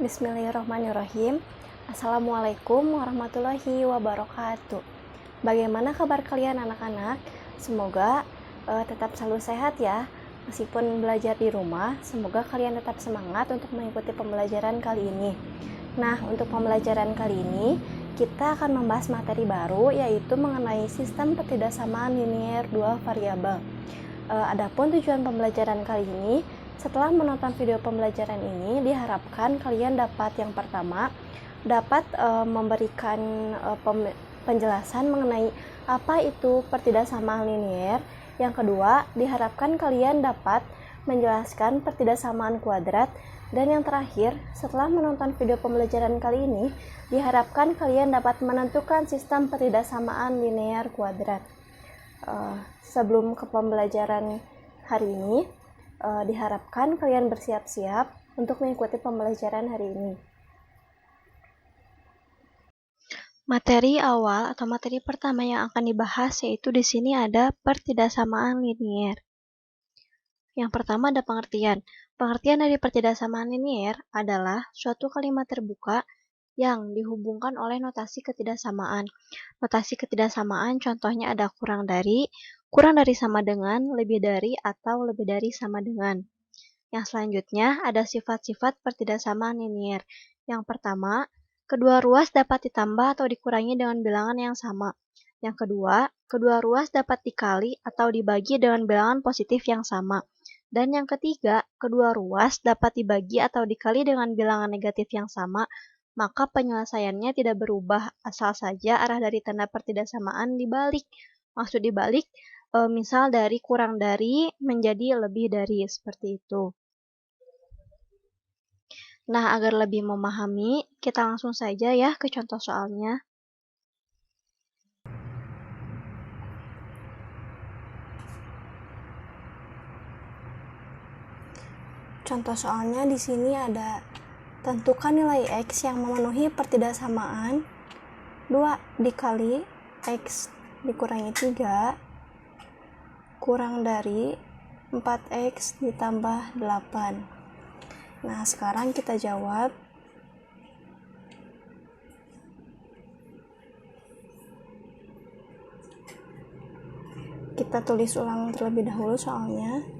Bismillahirrahmanirrahim. Assalamualaikum warahmatullahi wabarakatuh. Bagaimana kabar kalian anak-anak? Semoga tetap selalu sehat ya. Meskipun belajar di rumah, semoga kalian tetap semangat untuk mengikuti pembelajaran kali ini. Nah, untuk pembelajaran kali ini, kita akan membahas materi baru, yaitu mengenai sistem ketidaksamaan linier dua variabel. Adapun tujuan pembelajaran kali ini, setelah menonton video pembelajaran ini, diharapkan kalian dapat yang pertama, dapat memberikan penjelasan mengenai apa itu pertidaksamaan linier. Yang kedua, diharapkan kalian dapat menjelaskan pertidaksamaan kuadrat. Dan yang terakhir, setelah menonton video pembelajaran kali ini, diharapkan kalian dapat menentukan sistem pertidaksamaan linier kuadrat. Sebelum ke pembelajaran hari ini, diharapkan kalian bersiap-siap untuk mengikuti pembelajaran hari ini. Materi awal atau materi pertama yang akan dibahas yaitu di sini ada pertidaksamaan linier. Yang pertama ada pengertian. Pengertian dari pertidaksamaan linier adalah suatu kalimat terbuka yang dihubungkan oleh notasi ketidaksamaan. Notasi ketidaksamaan contohnya ada kurang dari sama dengan, lebih dari, atau lebih dari sama dengan. Yang selanjutnya ada sifat-sifat pertidaksamaan linier. Yang pertama, kedua ruas dapat ditambah atau dikurangi dengan bilangan yang sama. Yang kedua, kedua ruas dapat dikali atau dibagi dengan bilangan positif yang sama. Dan yang ketiga, kedua ruas dapat dibagi atau dikali dengan bilangan negatif yang sama, maka penyelesaiannya tidak berubah, asal saja arah dari tanda pertidaksamaan dibalik. Maksud dibalik, misal dari kurang dari menjadi lebih dari, seperti itu. Nah, agar lebih memahami, kita langsung saja ya ke contoh soalnya. Contoh soalnya di sini ada tentukan nilai X yang memenuhi pertidaksamaan 2 dikali X dikurangi 3 kurang dari 4X ditambah 8. Nah, sekarang kita jawab. Kita tulis ulang terlebih dahulu soalnya.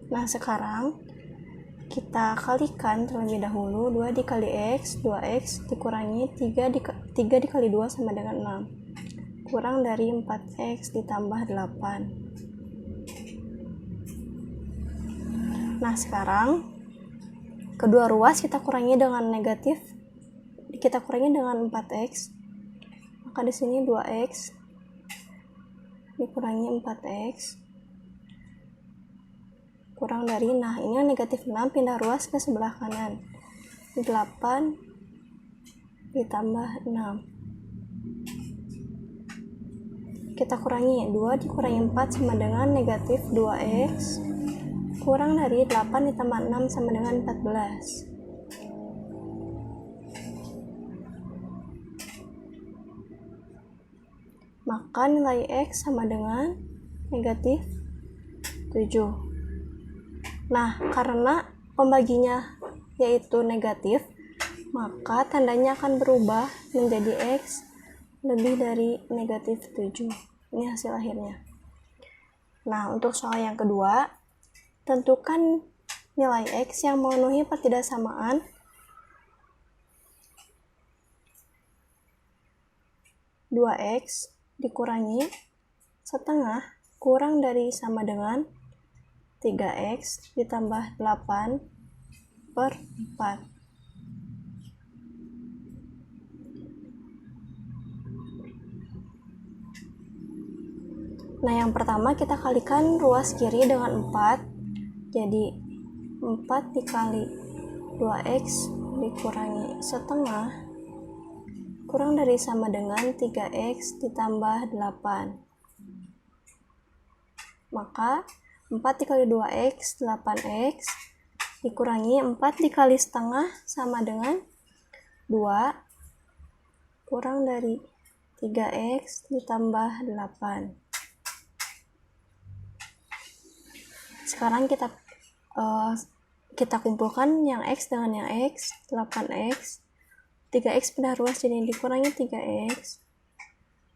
Nah, sekarang kita kalikan terlebih dahulu. 2 dikali X, 2X dikurangi 3 dikali 2 sama dengan 6. Kurang dari 4X ditambah 8. Nah, sekarang kedua ruas kita kurangi dengan negatif. Kita kurangi dengan 4X. Maka di sini 2X dikurangi 4X kurang dari, nah ini yang negatif 6 pindah ruas ke sebelah kanan, 8 ditambah 6. Kita kurangi, 2 dikurangi 4 sama dengan negatif 2X kurang dari 8 ditambah 6 sama dengan 14. Maka nilai X sama dengan negatif 7. Nah, karena pembaginya yaitu negatif, maka tandanya akan berubah menjadi X lebih dari negatif 7. Ini hasil akhirnya. Nah, untuk soal yang kedua, tentukan nilai X yang memenuhi pertidaksamaan 2X dikurangi setengah kurang dari sama dengan 3X ditambah 8 per 4. Nah, yang pertama kita kalikan ruas kiri dengan 4. Jadi 4 dikali 2X dikurangi setengah kurang dari sama dengan 3X ditambah 8. Maka 4 dikali 2X, 8X, dikurangi 4 dikali setengah sama dengan 2, kurang dari 3x ditambah 8. Sekarang kita kumpulkan yang x dengan yang x. 8x, 3x pindah ruas jadi dikurangi 3x,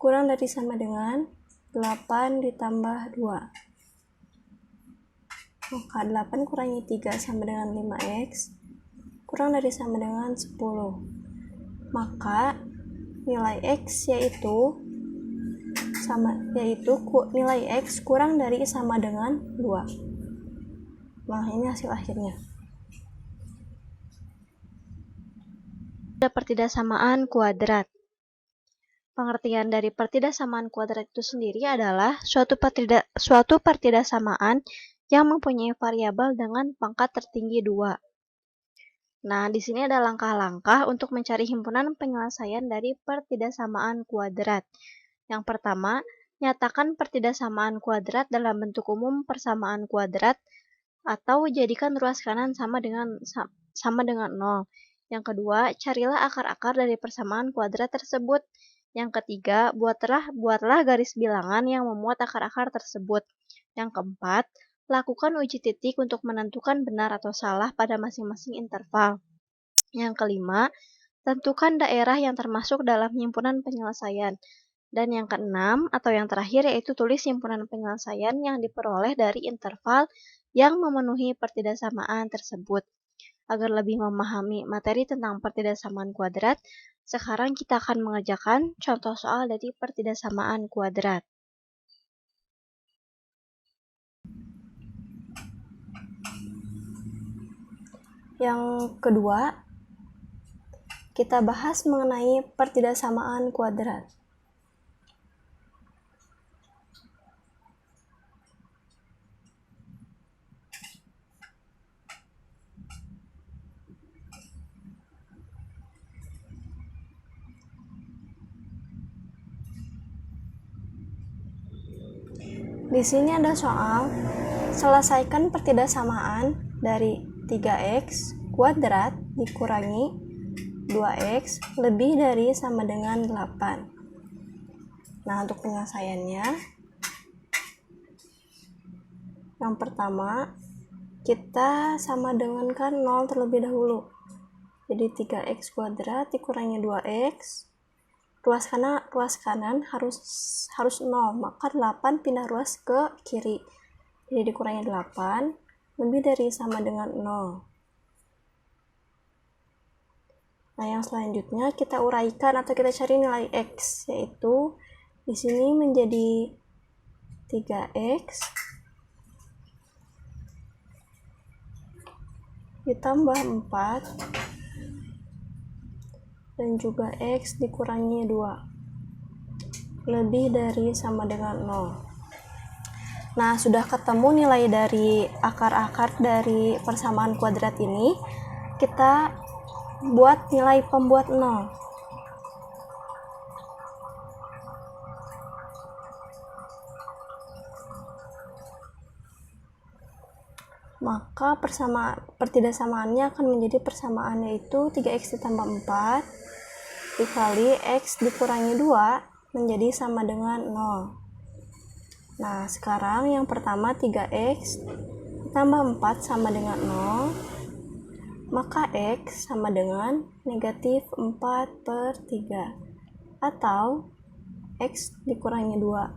kurang dari sama dengan 8 ditambah 2. Maka 8 kurangi 3 sama dengan 5x, kurang dari sama dengan 10. Maka nilai x yaitu nilai x kurang dari sama dengan 2. Nah, ini hasil akhirnya. Pertidaksamaan kuadrat. Pengertian dari pertidaksamaan kuadrat itu sendiri adalah suatu pertidaksamaan yang mempunyai variabel dengan pangkat tertinggi 2. Nah, di sini ada langkah-langkah untuk mencari himpunan penyelesaian dari pertidaksamaan kuadrat. Yang pertama, nyatakan pertidaksamaan kuadrat dalam bentuk umum persamaan kuadrat atau jadikan ruas kanan sama dengan 0. Yang kedua, carilah akar-akar dari persamaan kuadrat tersebut. Yang ketiga, buatlah garis bilangan yang memuat akar-akar tersebut. Yang keempat, lakukan uji titik untuk menentukan benar atau salah pada masing-masing interval. Yang kelima, tentukan daerah yang termasuk dalam himpunan penyelesaian. Dan yang keenam atau yang terakhir yaitu tulis himpunan penyelesaian yang diperoleh dari interval yang memenuhi pertidaksamaan tersebut. Agar lebih memahami materi tentang pertidaksamaan kuadrat, sekarang kita akan mengerjakan contoh soal dari pertidaksamaan kuadrat. Yang kedua, kita bahas mengenai pertidaksamaan kuadrat. Di sini ada soal, selesaikan pertidaksamaan dari 3x kuadrat dikurangi 2x lebih dari sama dengan 8. Nah, untuk penyelesaiannya, yang pertama, kita sama dengankan 0 terlebih dahulu. Jadi 3x kuadrat dikurangi 2x, ruas kanan harus 0, maka 8 pindah ruas ke kiri. Jadi dikurangi 8 lebih dari sama dengan 0. Nah, yang selanjutnya kita uraikan atau kita cari nilai x, yaitu di sini menjadi 3x ditambah 4 dan juga x dikurangi 2 lebih dari sama dengan 0. Nah, sudah ketemu nilai dari akar-akar dari persamaan kuadrat ini, kita buat nilai pembuat 0. Maka pertidaksamaannya akan menjadi persamaan yaitu 3x ditambah 4 dikali x dikurangi 2 menjadi sama dengan 0. Nah, sekarang yang pertama 3x ditambah 4 sama dengan 0, maka x sama dengan negatif 4/3, atau x dikurangi 2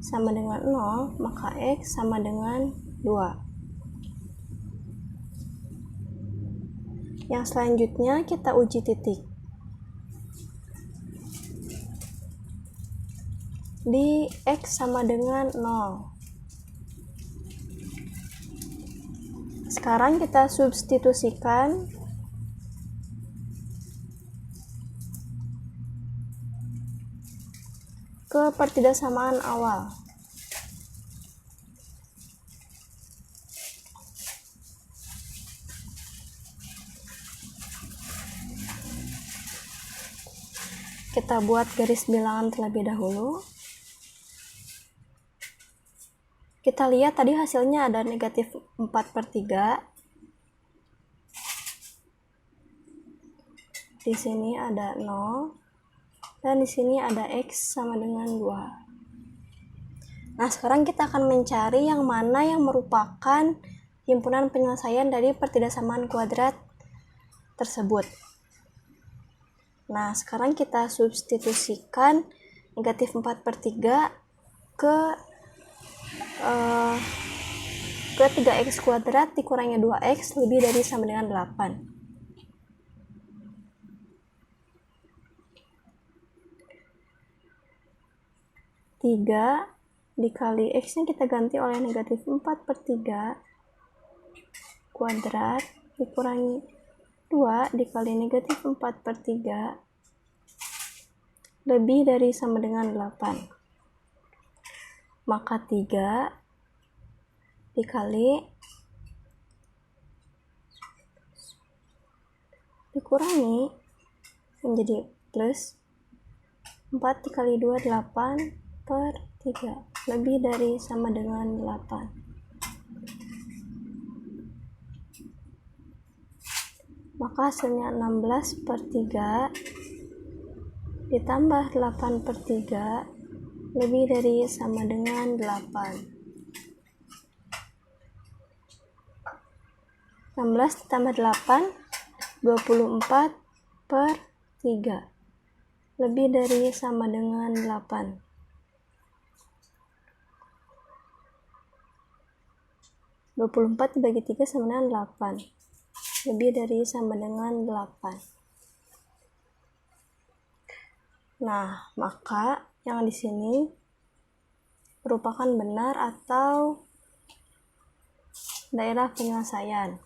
sama dengan 0, maka x sama dengan 2. Yang selanjutnya kita uji titik. Di x sama dengan 0. Sekarang kita substitusikan ke pertidaksamaan awal. Kita buat garis bilangan terlebih dahulu. Kita lihat tadi hasilnya ada negatif 4/3. Di sini ada 0. dan di sini ada X sama dengan 2. Nah, sekarang kita akan mencari yang mana yang merupakan himpunan penyelesaian dari pertidaksamaan kuadrat tersebut. Nah, sekarang kita substitusikan negatif 4/3 ke 3x kuadrat dikurangi 2x lebih dari sama dengan 8. Tiga dikali x nya kita ganti oleh negatif 4/3 kuadrat dikurangi 2 dikali negatif 4/3 lebih dari sama dengan 8. Maka 3 dikali dikurangi menjadi plus 4 dikali 2 8/3 lebih dari sama dengan 8. Maka hasilnya 16/3 ditambah 8/3 lebih dari sama dengan 8. 16 ditambah 8 24/3 lebih dari sama dengan 8. 24 dibagi 3 sama dengan 8. Lebih dari sama dengan 8. Nah, maka yang di sini merupakan benar atau daerah penyelesaian.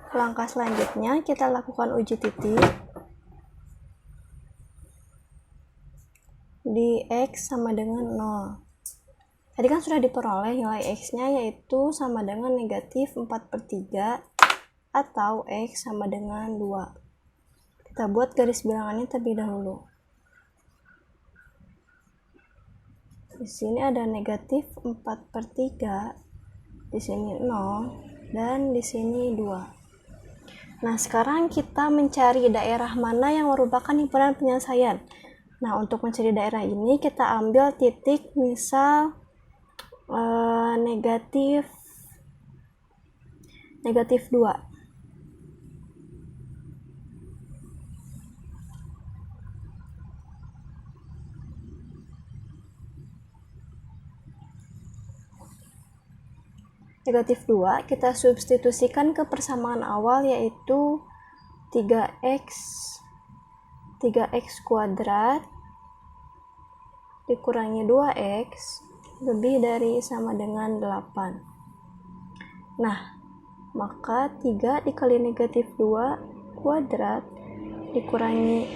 Langkah selanjutnya kita lakukan uji titik di X sama dengan 0. Tadi kan sudah diperoleh nilai X-nya yaitu sama dengan negatif 4/3 atau X sama dengan 2. Kita buat garis bilangannya terlebih dahulu. Di sini ada negatif 4/3, di sini 0, dan di sini 2. Nah, sekarang kita mencari daerah mana yang merupakan himpunan penyelesaian. Nah, untuk mencari daerah ini kita ambil titik misal negatif 2. Negatif 2 kita substitusikan ke persamaan awal yaitu 3x kuadrat dikurangi 2x lebih dari sama dengan 8. Nah, maka 3 dikali negatif 2 kuadrat dikurangi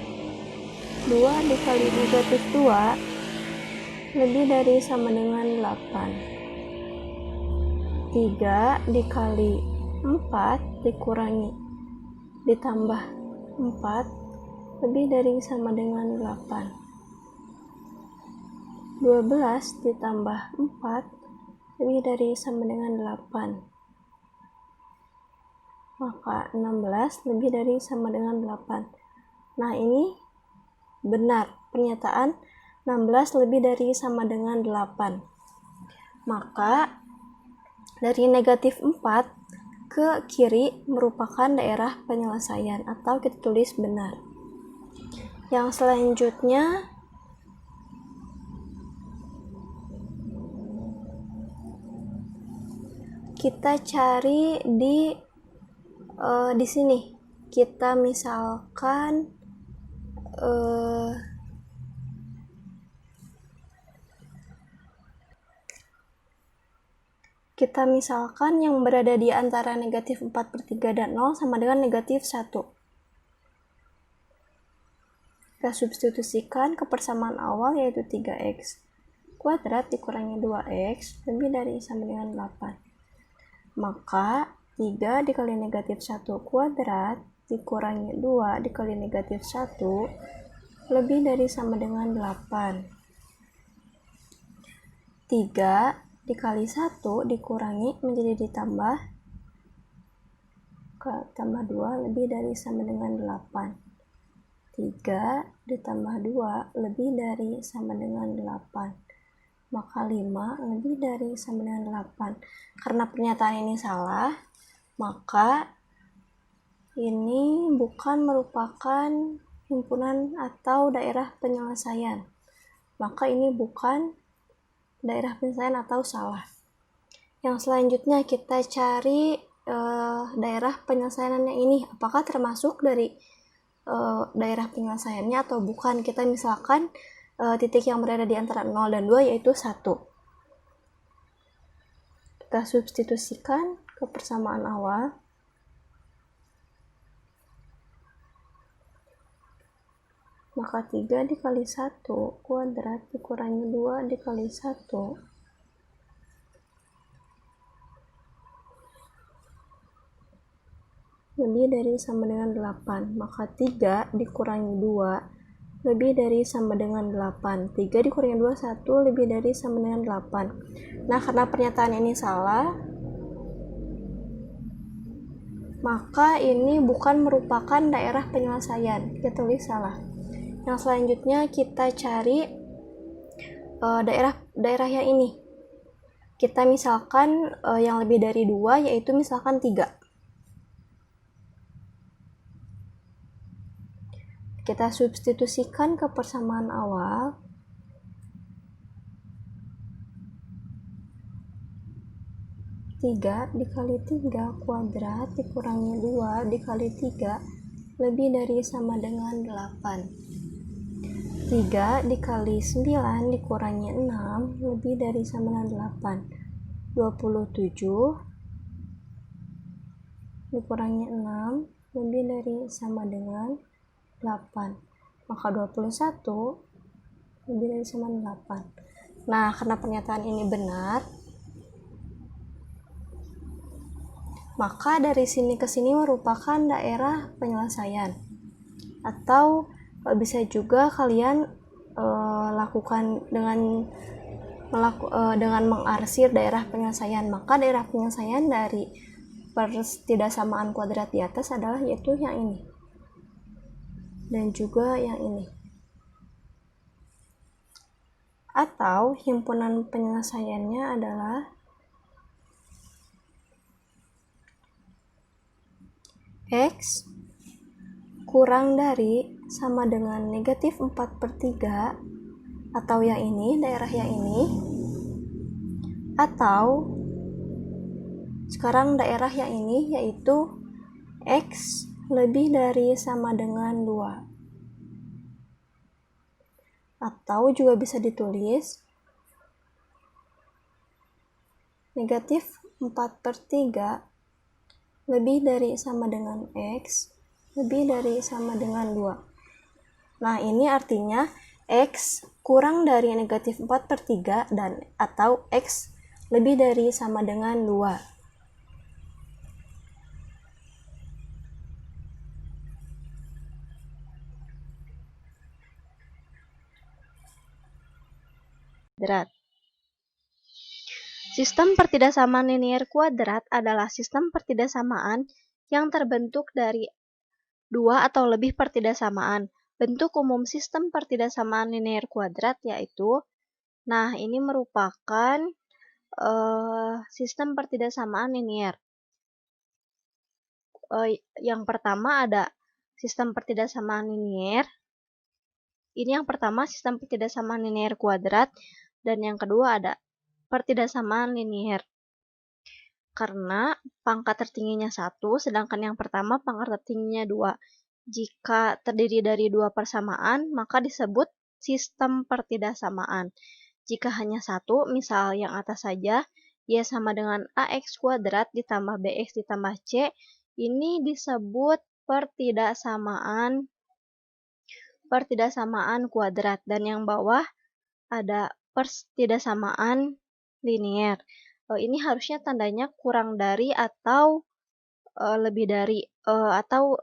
2 dikali negatif 2 lebih dari sama dengan 8. 3 dikali 4 dikurangi ditambah 4 lebih dari sama dengan 8. 12 ditambah 4 lebih dari sama dengan 8. Maka 16 lebih dari sama dengan 8. Nah, ini benar, pernyataan 16 lebih dari sama dengan 8. Maka dari negatif 4 ke kiri merupakan daerah penyelesaian atau kita tulis benar. Yang selanjutnya kita cari di sini. Kita misalkan kita misalkan yang berada di antara negatif 4/3 dan 0 sama dengan negatif 1. Kita substitusikan ke persamaan awal yaitu 3x kuadrat dikurangi 2x lebih dari sama dengan 8. Maka 3 dikali negatif 1 kuadrat dikurangi 2 dikali negatif 1 lebih dari sama dengan 8. 3 dikali 1 dikurangi menjadi ditambah tambah 2 lebih dari sama dengan 8. 3 ditambah 2 lebih dari sama dengan 8. Maka 5 lebih dari sama dengan 8. Karena pernyataan ini salah, maka ini bukan merupakan himpunan atau daerah penyelesaian. Maka ini bukan daerah penyelesaian atau salah. Yang selanjutnya kita cari daerah penyelesaiannya ini. Apakah termasuk dari daerah penyelesaiannya atau bukan. Kita misalkan titik yang berada di antara 0 dan 2 yaitu 1. Kita substitusikan ke persamaan awal. Maka 3 dikali 1 kuadrat dikurangi 2 dikali 1 lebih dari sama dengan 8. Maka 3 dikurangi 2 lebih dari sama dengan 8. 3 dikurangi 2, 1 lebih dari sama dengan 8. Nah, karena pernyataan ini salah, maka ini bukan merupakan daerah penyelesaian. Kita tulis salah. Yang selanjutnya kita cari daerah yang ini. Kita misalkan yang lebih dari 2 yaitu misalkan 3. Kita substitusikan ke persamaan awal. Tiga dikali 3 kuadrat dikurangi 2 dikali 3 lebih dari sama dengan 8. 3 dikali 9 dikurangi 6 lebih dari sama dengan 8. 27 dikurangi 6 lebih dari sama dengan 8. Maka 21 lebih dari sama dengan 8. Nah, karena pernyataan ini benar, maka dari sini ke sini merupakan daerah penyelesaian. Atau bisa juga kalian lakukan dengan mengarsir daerah penyelesaian. Maka daerah penyelesaian dari pertidaksamaan kuadrat di atas adalah yaitu yang ini dan juga yang ini. Atau himpunan penyelesaiannya adalah X kurang dari sama dengan negatif 4/3 atau yang ini, daerah yang ini, atau sekarang daerah yang ini yaitu X lebih dari sama dengan 2. Atau juga bisa ditulis negatif 4/3 lebih dari sama dengan X lebih dari sama dengan 2. Nah, ini artinya X kurang dari negatif 4/3 dan atau X lebih dari sama dengan 2. Kuadrat. Sistem pertidaksamaan linier kuadrat adalah sistem pertidaksamaan yang terbentuk dari dua atau lebih pertidaksamaan. Bentuk umum sistem pertidaksamaan linier kuadrat yaitu, nah ini merupakan sistem pertidaksamaan linier. Yang pertama ada sistem pertidaksamaan linier. Ini yang pertama sistem pertidaksamaan linier kuadrat, dan yang kedua ada pertidaksamaan linier. Karena pangkat tertingginya 1, sedangkan yang pertama pangkat tertingginya 2. Jika terdiri dari dua persamaan, maka disebut sistem pertidaksamaan. Jika hanya satu, misal yang atas saja, Y sama dengan AX kuadrat ditambah BX ditambah C, ini disebut pertidaksamaan kuadrat. Dan yang bawah ada pertidaksamaan linier. Ini harusnya tandanya kurang dari atau lebih dari, atau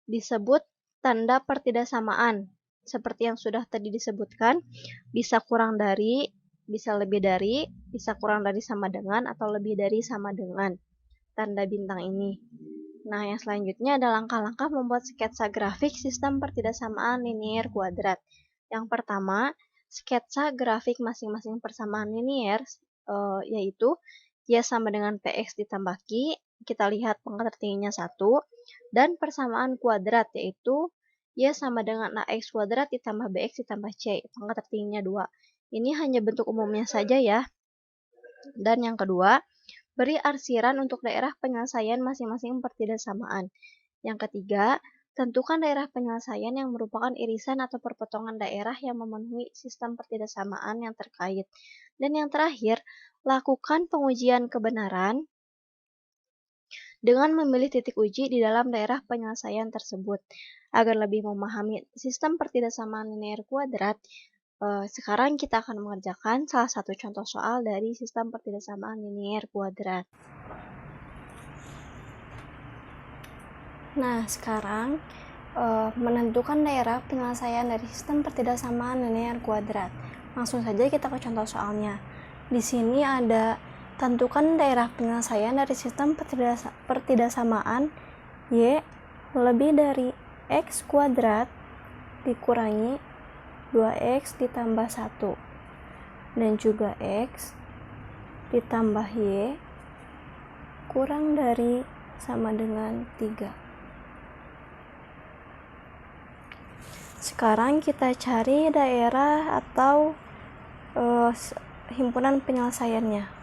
disebut tanda pertidaksamaan. Seperti yang sudah tadi disebutkan, bisa kurang dari, bisa lebih dari, bisa kurang dari sama dengan, atau lebih dari sama dengan tanda bintang ini. Nah, yang selanjutnya ada langkah-langkah membuat sketsa grafik sistem pertidaksamaan linier kuadrat. Yang pertama, sketsa grafik masing-masing persamaan linier, yaitu Y sama dengan PX ditambah Q, kita lihat pangkat tertingginya 1, dan persamaan kuadrat, yaitu Y sama dengan AX kuadrat ditambah BX ditambah C, pangkat tertingginya 2. Ini hanya bentuk umumnya saja ya. Dan yang kedua, beri arsiran untuk daerah penyelesaian masing-masing pertidaksamaan. Yang ketiga, tentukan daerah penyelesaian yang merupakan irisan atau perpotongan daerah yang memenuhi sistem pertidaksamaan yang terkait. Dan yang terakhir, lakukan pengujian kebenaran dengan memilih titik uji di dalam daerah penyelesaian tersebut. Agar lebih memahami sistem pertidaksamaan linier kuadrat, sekarang kita akan mengerjakan salah satu contoh soal dari sistem pertidaksamaan linier kuadrat. Nah, sekarang menentukan daerah penyelesaian dari sistem pertidaksamaan linier kuadrat. Langsung saja kita ke contoh soalnya. Di sini ada tentukan daerah penyelesaian dari sistem pertidaksamaan Y lebih dari X kuadrat dikurangi 2X ditambah 1 dan juga X ditambah Y kurang dari sama dengan 3. Sekarang kita cari daerah atau himpunan penyelesaiannya.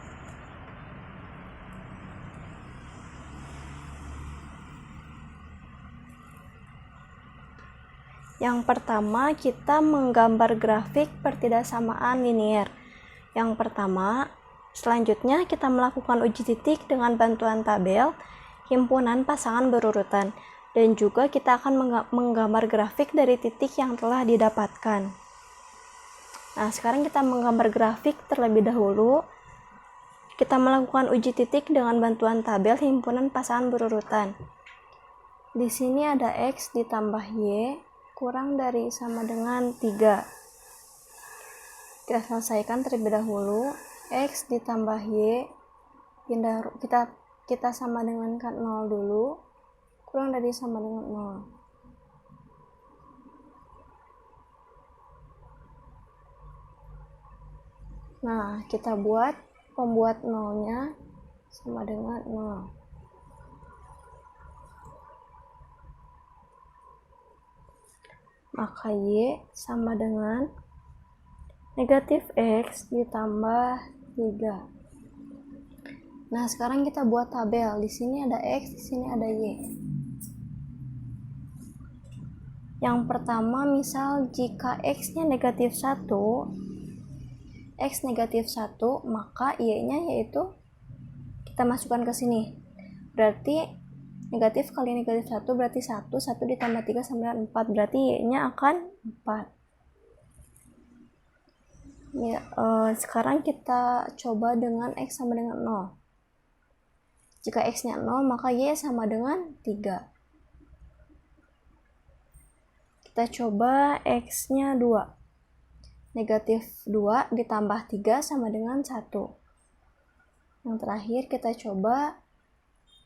Yang pertama, kita menggambar grafik pertidaksamaan linier. Yang pertama, selanjutnya kita melakukan uji titik dengan bantuan tabel himpunan pasangan berurutan. Dan juga kita akan menggambar grafik dari titik yang telah didapatkan. Nah, sekarang kita menggambar grafik terlebih dahulu. Kita melakukan uji titik dengan bantuan tabel himpunan pasangan berurutan. Di sini ada X ditambah Y kurang dari sama dengan 3. Kita selesaikan terlebih dahulu. X ditambah Y kita sama dengankan 0 dulu, kurang dari sama dengan 0. Nah, kita buat pembuat 0-nya sama dengan 0. Maka Y sama dengan negatif X ditambah 3. Nah, sekarang kita buat tabel. Di sini ada X, di sini ada Y. Yang pertama, misal jika X-nya negatif 1, X negatif 1, maka Y-nya yaitu kita masukkan ke sini. Berarti negatif kali negatif 1 berarti 1 ditambah 3 sama dengan 4, berarti Y-nya akan 4. Ya, sekarang kita coba dengan X sama dengan 0. Jika X-nya 0, maka Y sama dengan 3. Kita coba X-nya 2. Negatif 2 ditambah 3 sama dengan 1. Yang terakhir kita coba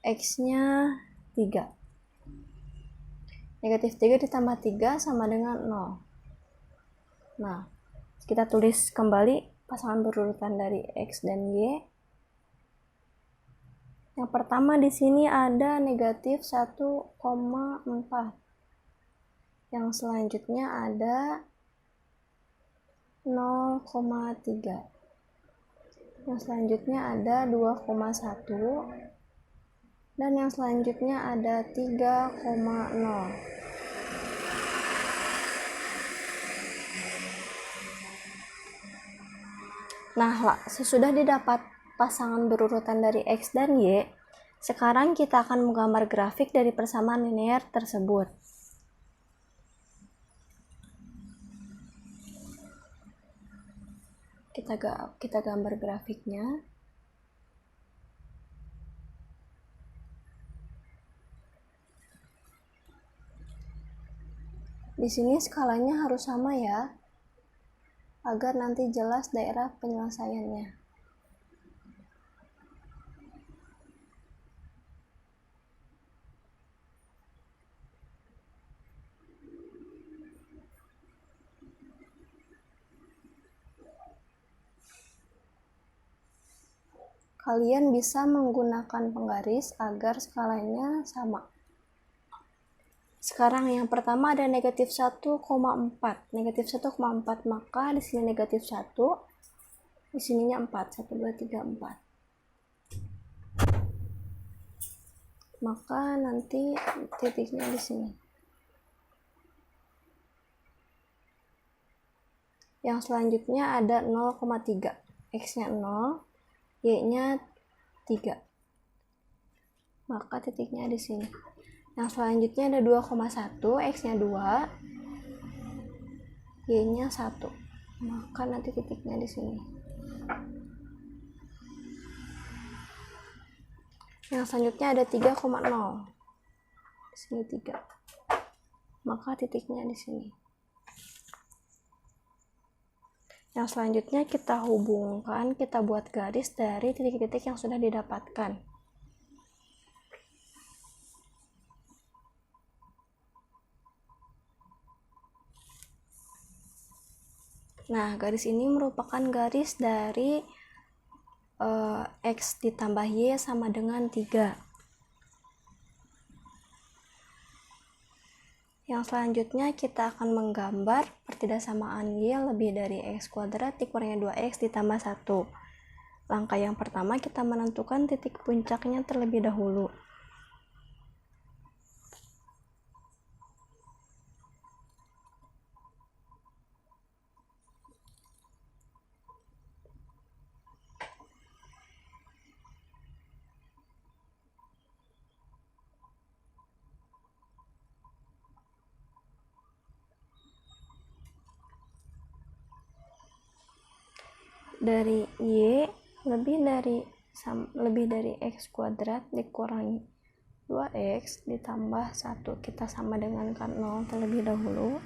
X-nya 3. Negatif 3 ditambah 3 sama dengan 0. Nah, kita tulis kembali pasangan berurutan dari X dan Y. Yang pertama di sini ada negatif 1,4. Yang selanjutnya ada 0,3. Yang selanjutnya ada 2,1. Dan yang selanjutnya ada 3,0. Nah, sesudah didapat pasangan berurutan dari X dan Y, sekarang kita akan menggambar grafik dari persamaan linear tersebut. Kita gambar grafiknya. Di sini skalanya harus sama ya, agar nanti jelas daerah penyelesaiannya. Kalian bisa menggunakan penggaris agar skalanya sama. Sekarang yang pertama ada negatif 1,4. Negatif 1,4, maka di sini negatif 1, di sininya 4. 1, 2, 3, 4. Maka nanti titiknya di sini. Yang selanjutnya ada 0,3. X-nya 0, Y-nya 3. Maka titiknya di sini. Yang selanjutnya ada 2,1, X-nya 2, Y-nya 1. Maka nanti titiknya di sini. Yang selanjutnya ada 3,0. Di sini 3. Maka titiknya di sini. Yang selanjutnya kita hubungkan, kita buat garis dari titik-titik yang sudah didapatkan. Nah, garis ini merupakan garis dari X ditambah Y sama dengan 3. Yang selanjutnya kita akan menggambar pertidaksamaan Y lebih dari X kuadrat dikurangin 2X ditambah 1. Langkah yang pertama kita menentukan titik puncaknya terlebih dahulu. Dari Y lebih dari X kuadrat dikurangi 2X ditambah 1. Kita sama dengan 0 terlebih dahulu.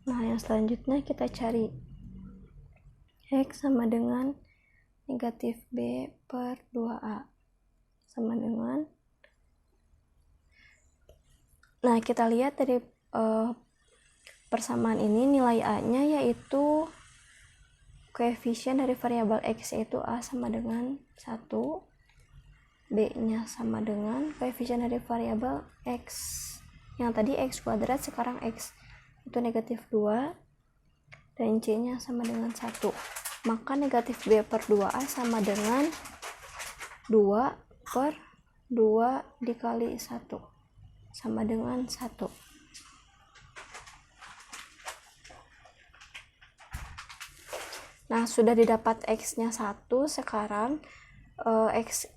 Nah, yang selanjutnya kita cari X sama dengan negatif B per 2A sama dengan. Nah, kita lihat dari persamaan ini nilai A-nya yaitu koefisien dari variabel X yaitu A sama dengan 1, B-nya sama dengan koefisien dari variabel X yang tadi X kuadrat, sekarang X itu negatif 2 dan C-nya sama dengan 1. Maka negatif B per 2A sama dengan 2 per 2 dikali 1 sama dengan 1. Nah, sudah didapat X-nya 1, sekarang X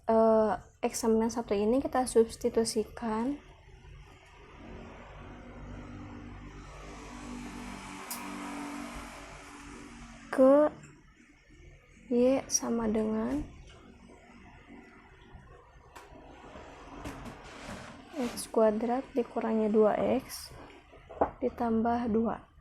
sama dengan 1 ini kita substitusikan ke Y sama dengan X kuadrat dikurangi 2X ditambah 2.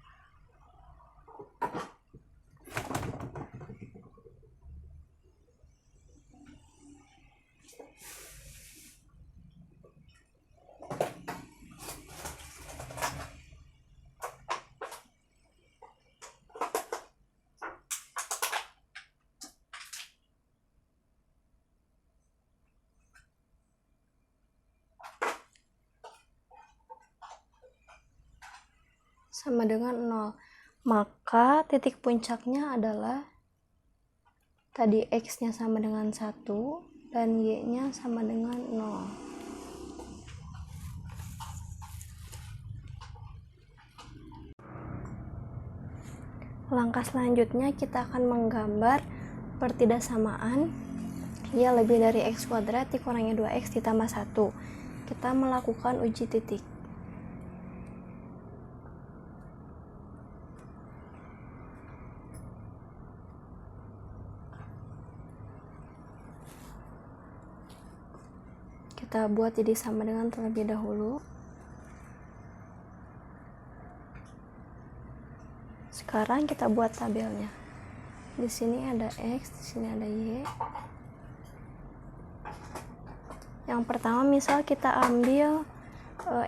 Sama dengan 0. Maka titik puncaknya adalah tadi X-nya sama dengan 1 dan Y-nya sama dengan 0. Langkah selanjutnya kita akan menggambar pertidaksamaan Y lebih dari X kuadrat dikurangi 2X ditambah 1. Kita melakukan uji titik. Kita buat jadi sama dengan terlebih dahulu. Sekarang kita buat tabelnya. Di sini ada X, di sini ada Y. Yang pertama misal kita ambil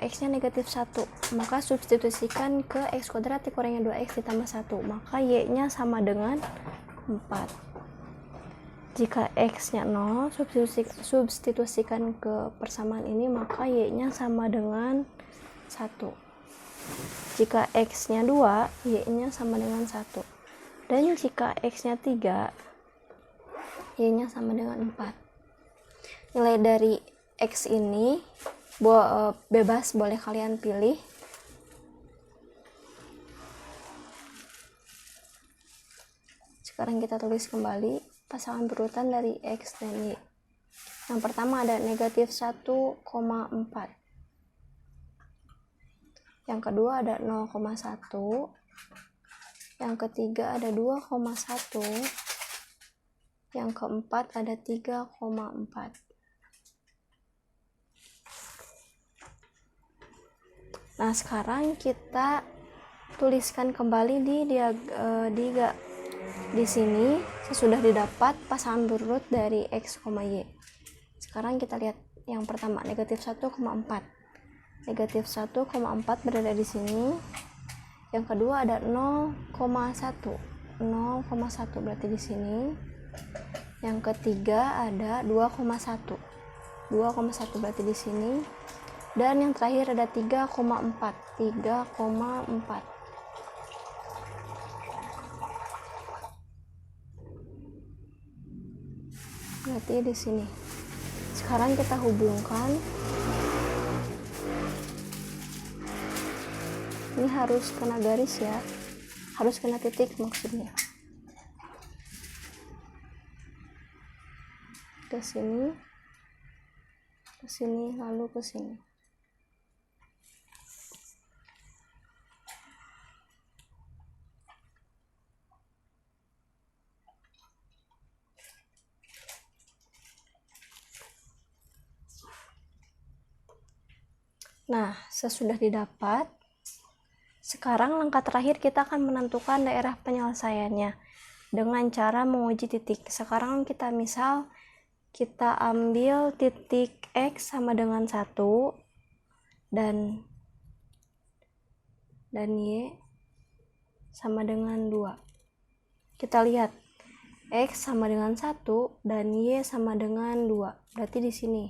X-nya negatif 1, maka substitusikan ke X kuadrat dikurangi 2X ditambah 1, maka Y-nya sama dengan 4. Jika X-nya 0, substitusikan ke persamaan ini, maka Y-nya sama dengan 1. Jika X-nya 2, Y-nya sama dengan 1. Dan jika X-nya 3, Y-nya sama dengan 4. Nilai dari X ini bebas, boleh kalian pilih. Sekarang kita tulis kembali pasangan berurutan dari X dan Y. Yang pertama ada negatif 1,4. Yang kedua ada 0,1. Yang ketiga ada 2,1. Yang keempat ada 3,4. Nah, sekarang kita tuliskan kembali di sini sesudah didapat pasangan berurut dari X, Y. Sekarang kita lihat yang pertama negatif 1,4. Negatif 1,4 berada di sini. Yang kedua ada 0,1. 0,1 berarti di sini. Yang ketiga ada 2,1. 2,1 berarti di sini. Dan yang terakhir ada 3,4. 3,4. Berarti di sini. Sekarang kita hubungkan. Ini harus kena garis ya. Harus kena titik maksudnya. Ke sini. Ke sini lalu ke sini. Nah, sesudah didapat, sekarang langkah terakhir kita akan menentukan daerah penyelesaiannya dengan cara menguji titik. Sekarang kita ambil titik X sama dengan 1 dan Y sama dengan 2. Kita lihat X sama dengan 1 dan Y sama dengan 2. Berarti di sini.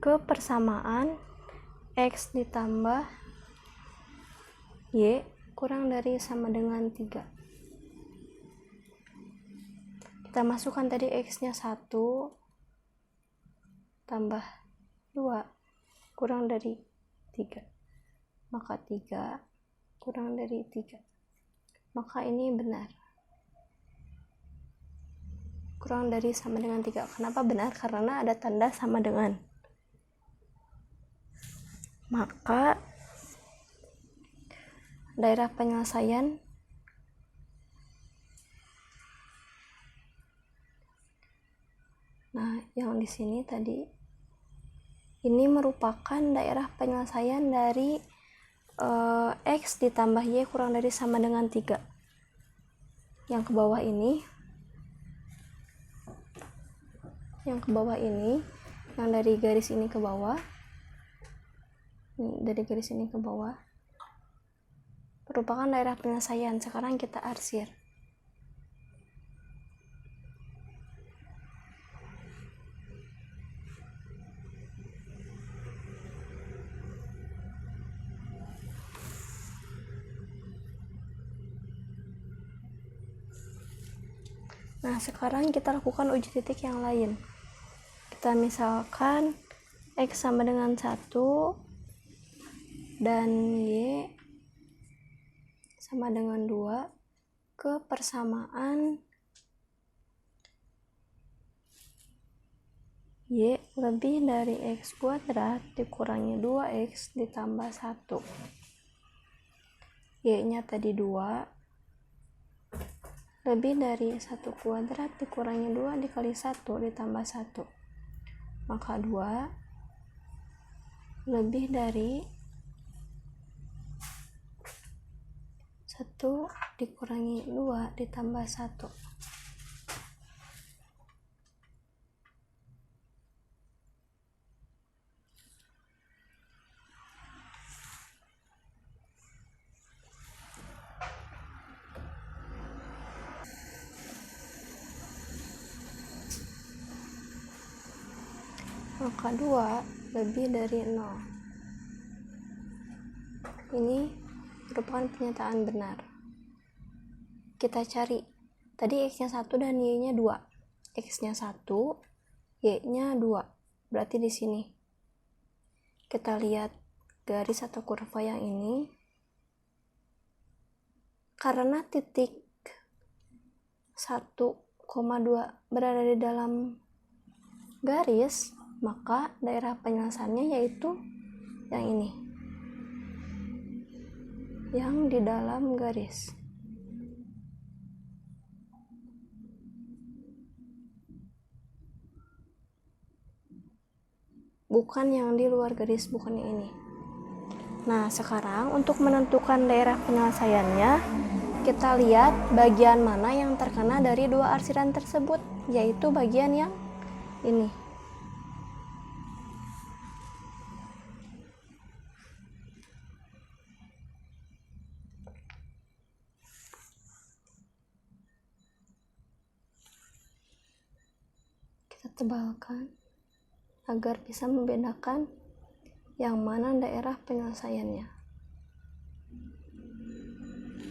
Kepersamaan X ditambah Y kurang dari sama dengan 3. Kita masukkan tadi X-nya 1 tambah 2 kurang dari 3. Maka 3 kurang dari 3. Maka ini benar. Kurang dari sama dengan 3. Kenapa benar? Karena ada tanda sama dengan. Maka daerah penyelesaian yang di sini tadi ini merupakan daerah penyelesaian dari X ditambah Y kurang dari sama dengan 3. Yang ke bawah ini, yang dari garis ini ke bawah, dari garis ini ke bawah merupakan daerah penyelesaian. Sekarang kita arsir. Nah, sekarang kita lakukan uji titik yang lain. Kita misalkan X sama dengan 1, dan Y sama dengan 2 ke persamaan Y lebih dari X kuadrat dikurangi 2X ditambah 1. Y-nya tadi 2 lebih dari 1 kuadrat dikurangi 2 dikali 1 ditambah 1. Maka 2 lebih dari 1 dikurangi 2 ditambah 1. Maka 2 lebih dari 0. Ini merupakan pernyataan benar. Kita cari. Tadi X-nya 1 dan Y-nya 2. X-nya 1, Y-nya 2. Berarti di sini. Kita lihat garis atau kurva yang ini. Karena titik 1,2 berada di dalam garis, maka daerah penyelesaiannya yaitu yang ini, yang di dalam garis. Bukan yang di luar garis, bukan yang ini. Nah, sekarang untuk menentukan daerah penyelesaiannya, kita lihat bagian mana yang terkena dari dua arsiran tersebut, yaitu bagian yang ini. Kita tebalkan agar bisa membedakan yang mana daerah penyelesaiannya.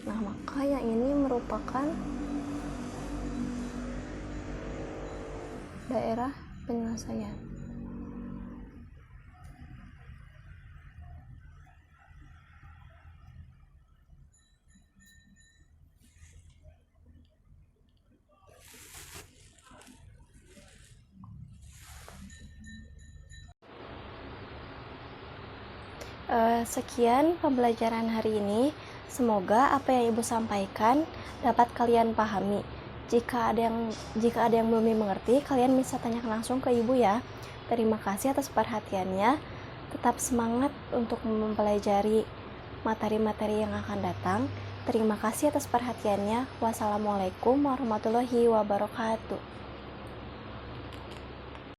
Nah, maka yang ini merupakan daerah penyelesaian. Sekian pembelajaran hari ini. Semoga apa yang Ibu sampaikan dapat kalian pahami. Jika ada yang belum dimengerti, kalian bisa tanyakan langsung ke Ibu ya. Terima kasih atas perhatiannya. Tetap semangat untuk mempelajari materi-materi yang akan datang. Terima kasih atas perhatiannya. Wassalamualaikum warahmatullahi wabarakatuh.